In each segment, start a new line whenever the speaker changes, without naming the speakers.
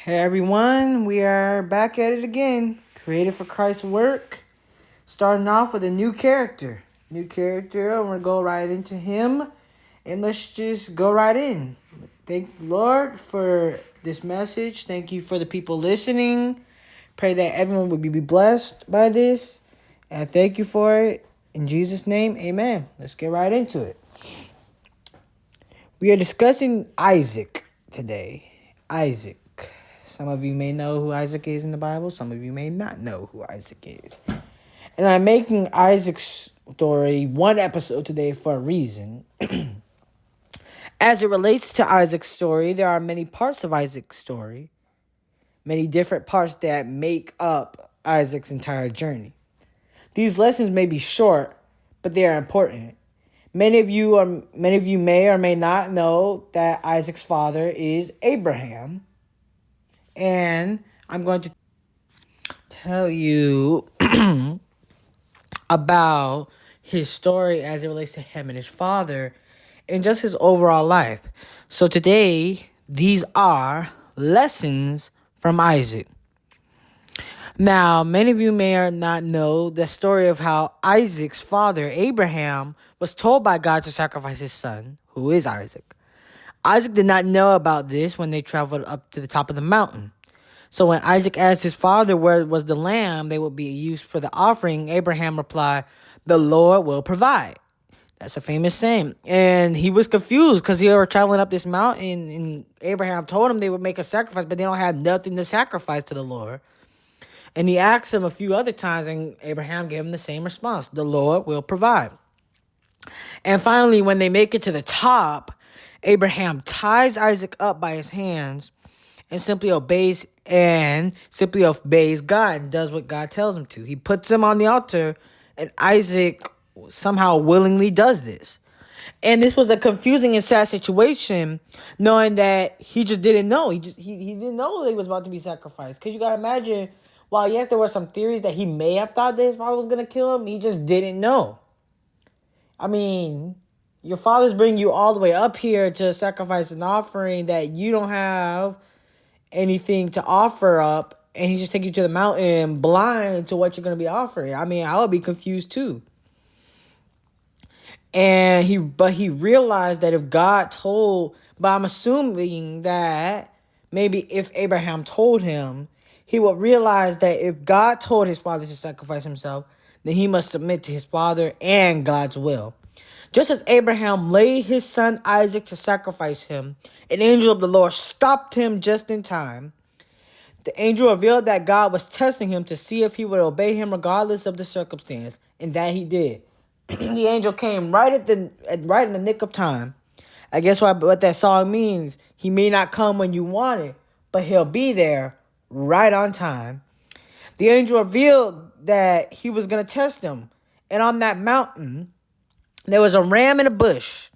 Hey everyone, we are back at it again. Created for Christ's work. Starting off with a new character. I'm going to go right into him. And let's just go right in. Thank the Lord for this message. Thank you for the people listening. Pray that everyone will be blessed by this. And thank you for it. In Jesus' name, amen. Let's get right into it. We are discussing Isaac today. Isaac. Some of you may know who Isaac is in the Bible. Some of you may not know who Isaac is. And I'm making Isaac's story one episode today for a reason. As it relates to Isaac's story, there are many parts of Isaac's story. Many different parts that make up Isaac's entire journey. These lessons may be short, but they are important. Many of you may or may not know that Isaac's father is Abraham. And I'm going to tell you about his story as it relates to him and his father and just his overall life. So today, these are lessons from Isaac. Now, many of you may or not know the story of how Isaac's father, Abraham, was told by God to sacrifice his son, who is Isaac. Isaac did not know about this when they traveled up to the top of the mountain. So when Isaac asked his father where was the lamb they would be used for the offering, Abraham replied, "The Lord will provide." That's a famous saying. And he was confused because they were traveling up this mountain and Abraham told him they would make a sacrifice, but they don't have nothing to sacrifice to the Lord. And he asked him a few other times and Abraham gave him the same response. The Lord will provide. And finally, when they make it to the top, Abraham ties Isaac up by his hands and simply obeys God and does what God tells him to. He puts him on the altar, and Isaac somehow willingly does this. And this was a confusing and sad situation, knowing that he just didn't know. He didn't know that he was about to be sacrificed. Because you got to imagine, while yes, there were some theories that he may have thought that his father was going to kill him, he just didn't know. I mean, your father's bringing you all the way up here to sacrifice an offering that you don't have anything to offer up, and he just take you to the mountain blind to what you're going to be offering. I mean, I would be confused too. And he realized that if God told, but I'm assuming that maybe if Abraham told him, he would realize that if God told his father to sacrifice himself, then he must submit to his father and God's will. Just as Abraham laid his son Isaac to sacrifice him, an angel of the Lord stopped him just in time. The angel revealed that God was testing him to see if he would obey him regardless of the circumstance, and that he did. The angel came right in the nick of time. I guess what that song means. He may not come when you want it, but he'll be there right on time. The angel revealed that he was going to test him. And on that mountain, there was a ram in a bush.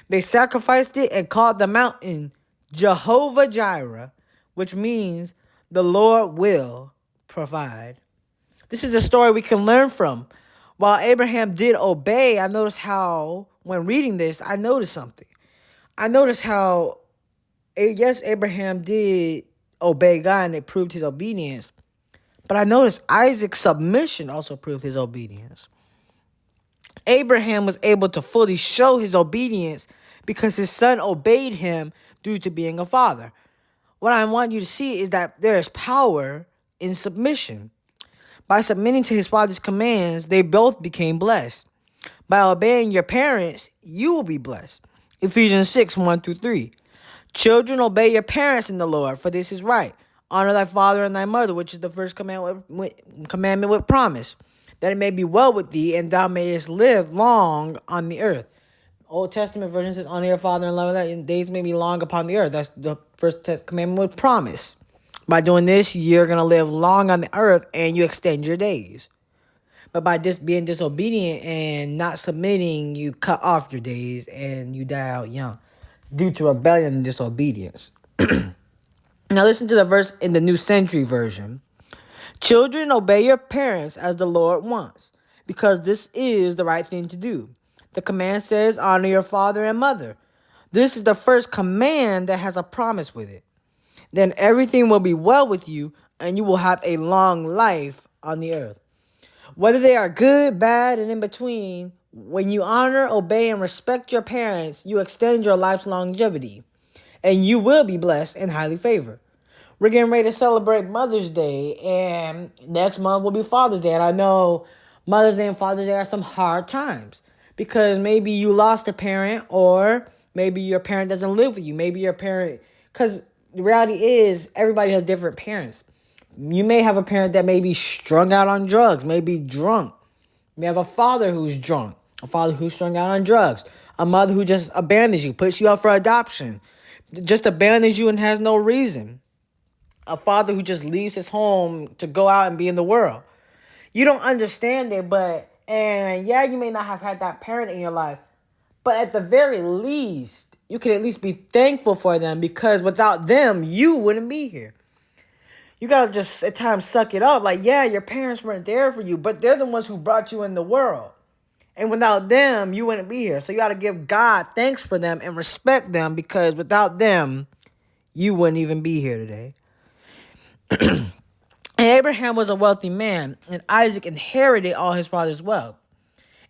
They sacrificed it and called the mountain Jehovah Jireh, which means the Lord will provide. This is a story we can learn from. While Abraham did obey, I noticed how, when reading this, I noticed something. I noticed how, yes, Abraham did obey God and it proved his obedience. But I noticed Isaac's submission also proved his obedience. Abraham was able to fully show his obedience because his son obeyed him due to being a father. What I want you to see is that there is power in submission. By submitting to his father's commands, they both became blessed. By obeying your parents, you will be blessed. Ephesians 6, 1-3. Children, obey your parents in the Lord, for this is right. Honor thy father and thy mother, which is the first commandment with promise, that it may be well with thee, and thou mayest live long on the earth. Old Testament version says, honor your father and love that days may be long upon the earth. That's the first commandment with promise. By doing this, you're going to live long on the earth and you extend your days. But by just being disobedient and not submitting, you cut off your days and you die out young due to rebellion and disobedience. Now listen to the verse in the New Century Version. Children, obey your parents as the Lord wants, because this is the right thing to do. The command says, honor your father and mother. This is the first command that has a promise with it. Then everything will be well with you, and you will have a long life on the earth. Whether they are good, bad, and in between, when you honor, obey, and respect your parents, you extend your life's longevity, and you will be blessed and highly favored. We're getting ready to celebrate Mother's Day, and next month will be Father's Day. And I know Mother's Day and Father's Day are some hard times because maybe you lost a parent, or maybe your parent doesn't live with you. Maybe your parent, because the reality is everybody has different parents. You may have a parent that may be strung out on drugs, may be drunk. You may have a father who's drunk, a father who's strung out on drugs, a mother who just abandons you, puts you up for adoption, just abandons you and has no reason. A father who just leaves his home to go out and be in the world. You don't understand it, and yeah, you may not have had that parent in your life, but at the very least, you can at least be thankful for them, because without them, you wouldn't be here. You gotta just at times suck it up. Like, yeah, your parents weren't there for you, but they're the ones who brought you in the world. And without them, you wouldn't be here. So you gotta give God thanks for them and respect them, because without them, you wouldn't even be here today. And Abraham was a wealthy man, and Isaac inherited all his father's wealth.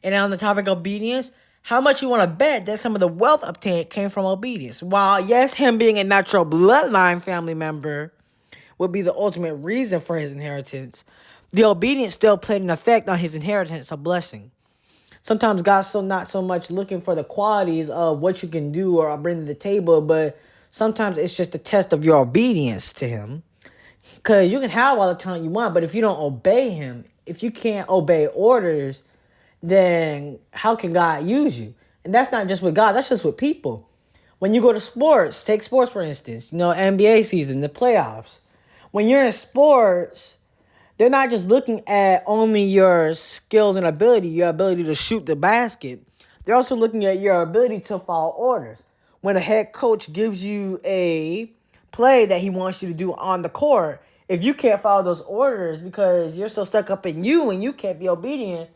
And on the topic of obedience, how much you want to bet that some of the wealth obtained came from obedience? While, yes, him being a natural bloodline family member would be the ultimate reason for his inheritance, the obedience still played an effect on his inheritance of blessing. Sometimes God's not so much looking for the qualities of what you can do or bring to the table, but sometimes it's just a test of your obedience to him. Because you can have all the talent you want, but if you don't obey him, if you can't obey orders, then how can God use you? And that's not just with God, that's just with people. When you go to sports, take sports for instance, NBA season, the playoffs. When you're in sports, they're not just looking at only your skills and ability, your ability to shoot the basket. They're also looking at your ability to follow orders. When a head coach gives you a play that he wants you to do on the court, if you can't follow those orders because you're so stuck up in you and you can't be obedient,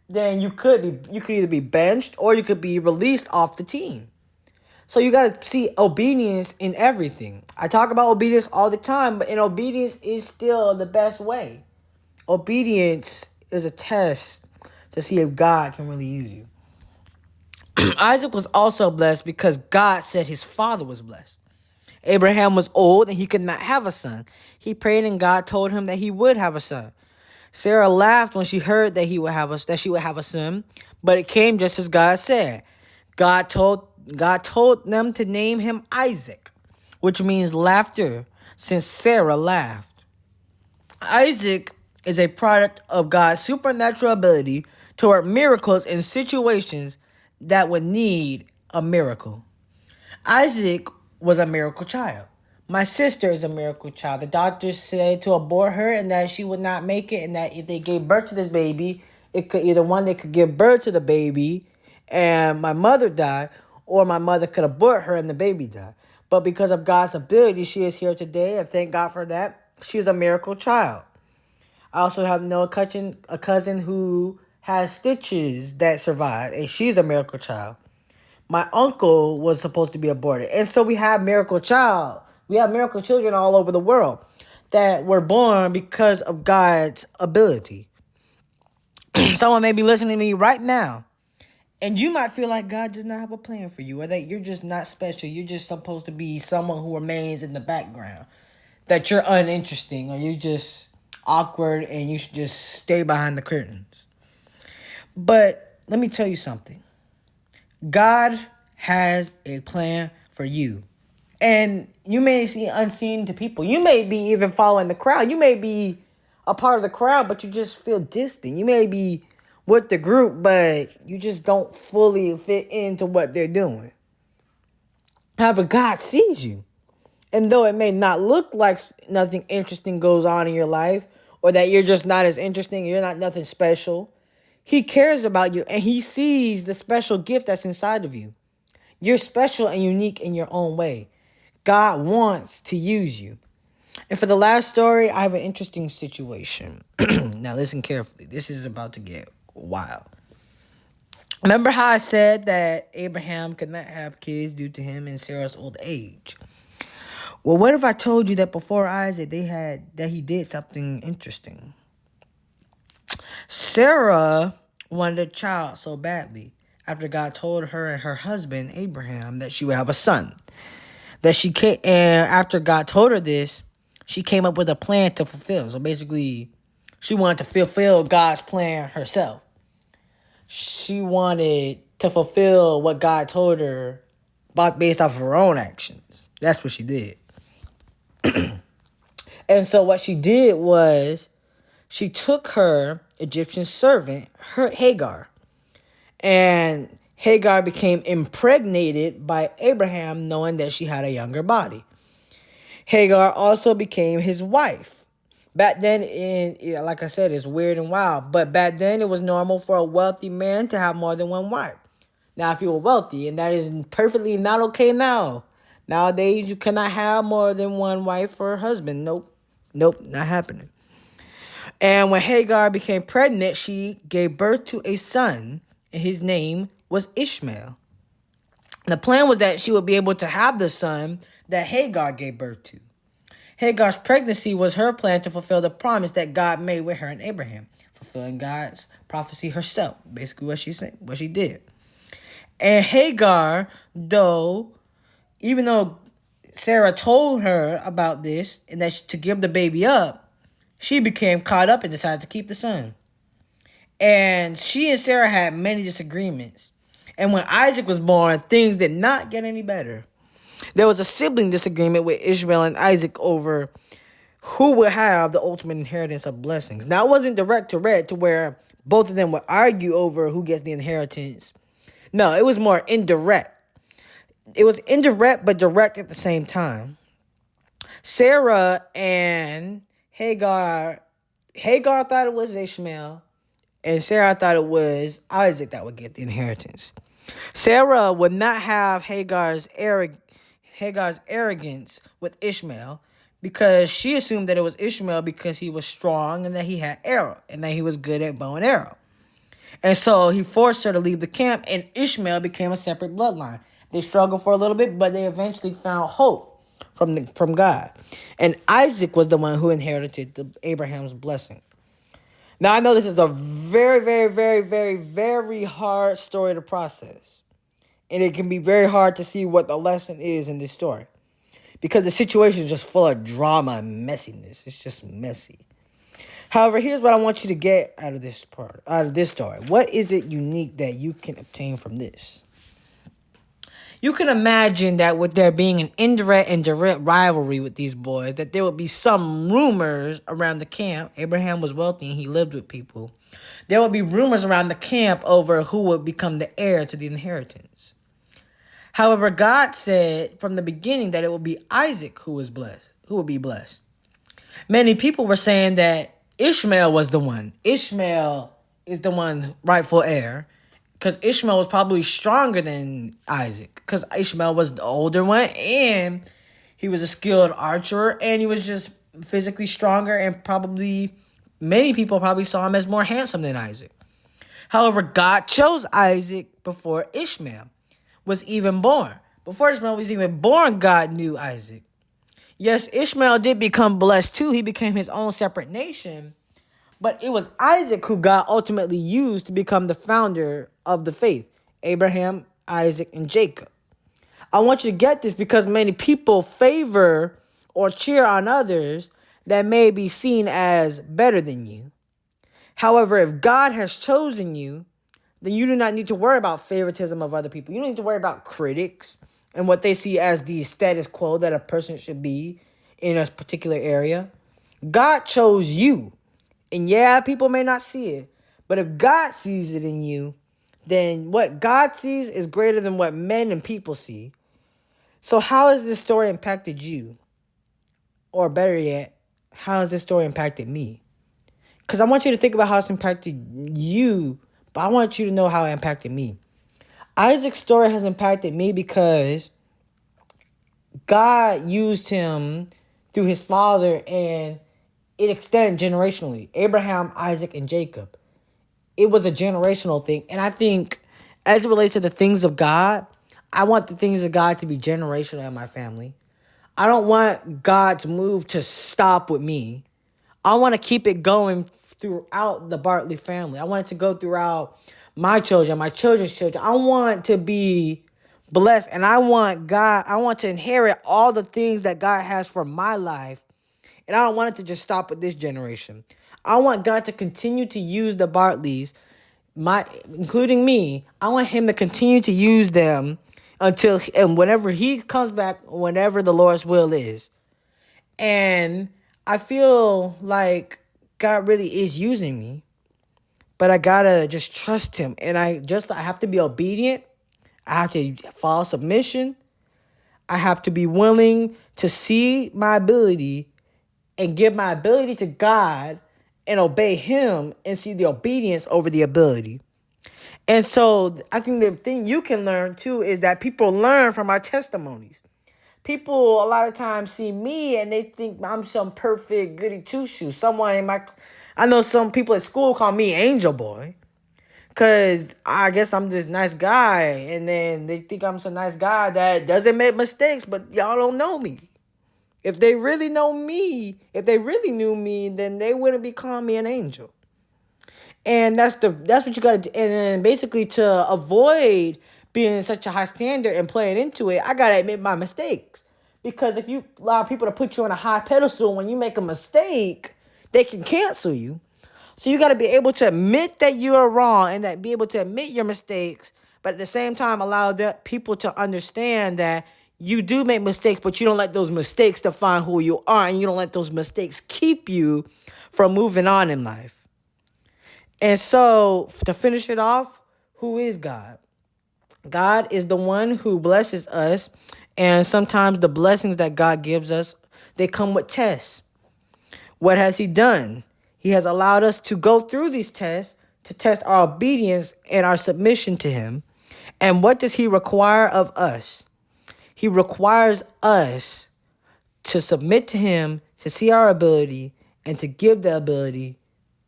then you could either be benched or you could be released off the team. So you got to see obedience in everything. I talk about obedience all the time, but obedience is still the best way. Obedience is a test to see if God can really use you. Isaac was also blessed because God said his father was blessed. Abraham was old and he could not have a son. He prayed and God told him that he would have a son. Sarah laughed when she heard that she would have a son, but it came just as God said. God told them to name him Isaac, which means laughter, since Sarah laughed. Isaac is a product of God's supernatural ability to work miracles in situations that would need a miracle. Isaac was a miracle child. My sister is a miracle child. The doctors said to abort her and that she would not make it, and that if they gave birth to this baby, it could either one, they could give birth to the baby and my mother died, or my mother could abort her and the baby died. But because of God's ability, she is here today, and thank God for that. She is a miracle child. I also have a cousin who has stitches that survived, and she's a miracle child. My uncle was supposed to be aborted. And so we have miracle children all over the world that were born because of God's ability. Someone may be listening to me right now, and you might feel like God does not have a plan for you, or that you're just not special. You're just supposed to be someone who remains in the background, that you're uninteresting, or you're just awkward and you should just stay behind the curtains. But let me tell you something. God has a plan for you. And you may see unseen to people. You may be even following the crowd. You may be a part of the crowd, but you just feel distant. You may be with the group, but you just don't fully fit into what they're doing. However, God sees you. And though it may not look like nothing interesting goes on in your life, or that you're just not as interesting, you're not nothing special, he cares about you, and he sees the special gift that's inside of you. You're special and unique in your own way. God wants to use you. And for the last story, I have an interesting situation. Now listen carefully. This is about to get wild. Remember how I said that Abraham could not have kids due to him and Sarah's old age? Well, what if I told you that before Isaac, he did something interesting? Sarah wanted a child so badly after God told her and her husband Abraham that she would have a son. And after God told her this, she came up with a plan to fulfill. So basically, she wanted to fulfill God's plan herself. She wanted to fulfill what God told her based off of her own actions. That's what she did. And so what she did was she took her Egyptian servant, her Hagar, and Hagar became impregnated by Abraham, knowing that she had a younger body. Hagar also became his wife. Back then, like I said, it's weird and wild, but back then it was normal for a wealthy man to have more than one wife. Now, if you were wealthy, and that is perfectly not okay now. Nowadays, you cannot have more than one wife or husband. Nope, not happening. And when Hagar became pregnant, she gave birth to a son, and his name was Ishmael. The plan was that she would be able to have the son that Hagar gave birth to. Hagar's pregnancy was her plan to fulfill the promise that God made with her and Abraham, fulfilling God's prophecy herself, basically what she did. And Hagar, even though Sarah told her about this and that to give the baby up, she became caught up and decided to keep the son. And she and Sarah had many disagreements. And when Isaac was born, things did not get any better. There was a sibling disagreement with Ishmael and Isaac over who would have the ultimate inheritance of blessings. Now, it wasn't direct to where both of them would argue over who gets the inheritance. No, it was more indirect. It was indirect but direct at the same time. Sarah and Hagar thought it was Ishmael, and Sarah thought it was Isaac that would get the inheritance. Sarah would not have Hagar's arrogance with Ishmael because she assumed that it was Ishmael because he was strong and that he had arrow and that he was good at bow and arrow. And so he forced her to leave the camp, and Ishmael became a separate bloodline. They struggled for a little bit, but they eventually found hope from God. And Isaac was the one who inherited Abraham's blessing. Now, I know this is a very, very, very, very, very hard story to process. And it can be very hard to see what the lesson is in this story. Because the situation is just full of drama and messiness. It's just messy. However, here's what I want you to get out of this story. What is it unique that you can obtain from this? You can imagine that with there being an indirect and direct rivalry with these boys, that there would be some rumors around the camp. Abraham was wealthy and he lived with people. There would be rumors around the camp over who would become the heir to the inheritance. However, God said from the beginning that it would be Isaac who would be blessed. Many people were saying that Ishmael was the one. Ishmael is the one rightful heir. Because Ishmael was probably stronger than Isaac. Because Ishmael was the older one. And he was a skilled archer. And he was just physically stronger. And many people probably saw him as more handsome than Isaac. However, God chose Isaac before Ishmael was even born. Before Ishmael was even born, God knew Isaac. Yes, Ishmael did become blessed too. He became his own separate nation. But it was Isaac who God ultimately used to become the founder of the faith. Abraham, Isaac, and Jacob. I want you to get this because many people favor or cheer on others that may be seen as better than you. However, if God has chosen you, then you do not need to worry about favoritism of other people. You don't need to worry about critics and what they see as the status quo that a person should be in a particular area. God chose you. And yeah, people may not see it. But if God sees it in you, then what God sees is greater than what men and people see. So how has this story impacted you? Or better yet, how has this story impacted me? Because I want you to think about how it's impacted you, but I want you to know how it impacted me. Isaac's story has impacted me because God used him through his father, and it extended generationally. Abraham, Isaac, and Jacob. It was a generational thing. And I think as it relates to the things of God, I want the things of God to be generational in my family. I don't want God's move to stop with me. I want to keep it going throughout the Bartley family. I want it to go throughout my children, my children's children. I want to be blessed, and I want to inherit all the things that God has for my life. And I don't want it to just stop with this generation. I want God to continue to use the Bartleys, including me. I want him to continue to use them and whenever he comes back, whenever the Lord's will is. And I feel like God really is using me, but I gotta just trust him. And I have to be obedient. I have to follow submission. I have to be willing to see my ability and give my ability to God and obey him and see the obedience over the ability. And so I think the thing you can learn too is that people learn from our testimonies. People a lot of times see me and they think I'm some perfect goody two-shoes. I know some people at school call me Angel Boy. Because I guess I'm this nice guy. And then they think I'm some nice guy that doesn't make mistakes, but y'all don't know me. If they really knew me, then they wouldn't be calling me an angel. And that's what you gotta do. And then basically to avoid being such a high standard and playing into it, I gotta admit my mistakes. Because if you allow people to put you on a high pedestal, when you make a mistake, they can cancel you. So you gotta be able to admit that you are wrong and that be able to admit your mistakes, but at the same time allow people to understand that you do make mistakes, but you don't let those mistakes define who you are, and you don't let those mistakes keep you from moving on in life. And so, to finish it off, who is God? God is the one who blesses us, and sometimes the blessings that God gives us, they come with tests. What has he done? He has allowed us to go through these tests to test our obedience and our submission to him. And what does he require of us? He requires us to submit to him, to see our ability, and to give the ability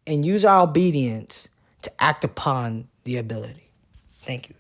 and use our obedience to act upon the ability. Thank you.